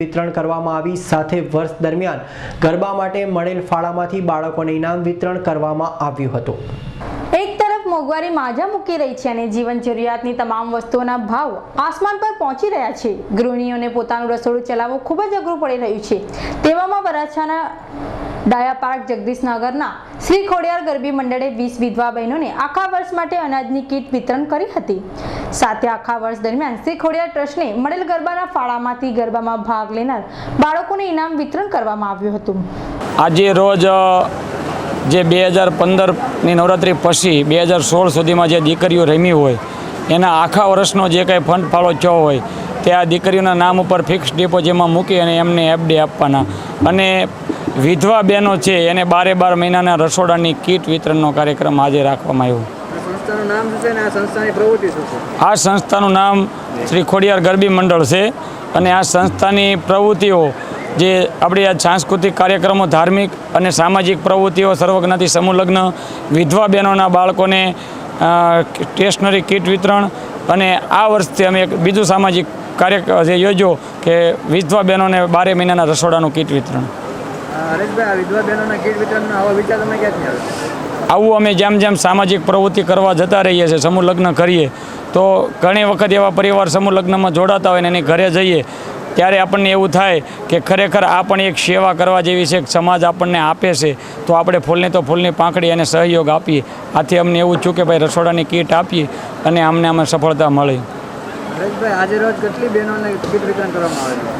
વિતરણ કરવામાં આવી સાથે વર્ષ દરમિયાન ગરબા માટે મળેલ ફાળામાંથી બાળકોને ઇનામ વિતરણ કરવામાં આવ્યું હતું। એક તરફ મોંઘવારી માજા મૂકી રહી છે અને જીવન જરૂરિયાતની તમામ વસ્તુઓના ભાવ આસમાન પર પહોંચી રહ્યા છે। ગૃહિણીઓને પોતાનું રસોડું ચલાવવું ખૂબ જ અઘરું પડી રહ્યું છે। તેવામાં વરાછાના ડાયા પાર્ક જગદીશનગરના શ્રી ખોડિયાર ગરબી મંડળે 20 વિધવા બહેનોને આખા વર્ષ માટે અનાજની કીટ વિતરણ કરી હતી। સાથે આખા વર્ષ દરમિયાન શ્રી ખોડિયાર ટ્રસ્ટને મળેલ ગરબાના ફાળામાંથી ગરબામાં ભાગ લેનાર બાળકોને ઇનામ વિતરણ કરવામાં આવ્યું હતું। આજે રોજ જે 2015ની નવરાત્રિ પછી 2016 સુધીમાં જે દીકરીઓ રમી હોય એના આખા વર્ષનો જે કંઈ ફંડ ફાળો થયો હોય તે આ દીકરીઓના નામ ઉપર ફિક્સ ડિપોઝિટમાં મૂકી અને એમને એફડી આપવાના અને વિધવા બહેનો છે એને 12 મહિનાના રસોડાની કીટ વિતરણનો કાર્યક્રમ આજે રાખવામાં આવ્યો। આ સંસ્થાનું નામ શ્રી ખોડિયાર ગરબી મંડળ છે અને આ સંસ્થાની પ્રવૃત્તિઓ જે આપણી આ સાંસ્કૃતિક કાર્યક્રમો, ધાર્મિક અને સામાજિક પ્રવૃત્તિઓ, સર્વજ્ઞાતિ સમૂહ લગ્ન, વિધવા બહેનોના બાળકોને સ્ટેશનરી કીટ વિતરણ અને આ વર્ષથી અમે એક બીજું સામાજિક કાર્ય જે યોજ્યો કે વિધવા બહેનોને 12 મહિનાના રસોડાનું કીટ વિતરણ। આવું અમે જેમ સામાજિક પ્રવૃત્તિ કરવા જતા રહીએ છીએ, સમૂહ લગ્ન કરીએ તો ઘણી વખત એવા પરિવાર સમૂહ લગ્નમાં જોડાતા હોય ને એની ઘરે જઈએ ત્યારે આપણને એવું થાય કે ખરેખર આ પણ એક સેવા કરવા જેવી છે। સમાજ આપણને આપે છે તો આપણે ફૂલની તો ફૂલની પાંખડી અને સહયોગ આપીએ। આથી અમને એવું થયું કે ભાઈ રસોડાની કીટ આપીએ અને અમને સફળતા મળી।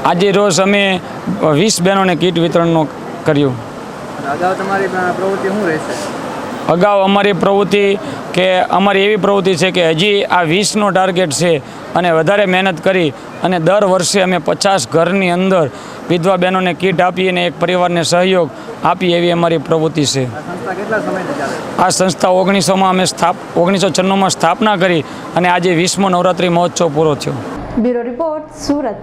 આજે રોજ અમે 20 બહેનોને કીટ વિતરણનું કર્યું। અગાઉ અમારી પ્રવૃત્તિ કે અમારી એવી પ્રવૃત્તિ છે કે હજી આ 20નો ટાર્ગેટ છે અને વધારે મહેનત કરી અને દર વર્ષે અમે 50 ઘરની અંદર વિધવા બહેનોને કીટ આપી અને એક પરિવારને સહયોગ આપી એવી અમારી પ્રવૃત્તિ છે। આ સંસ્થા 1996માં સ્થાપના કરી અને આજે 20મો નવરાત્રિ મહોત્સવ પૂરો થયો। Bureau report, Surat.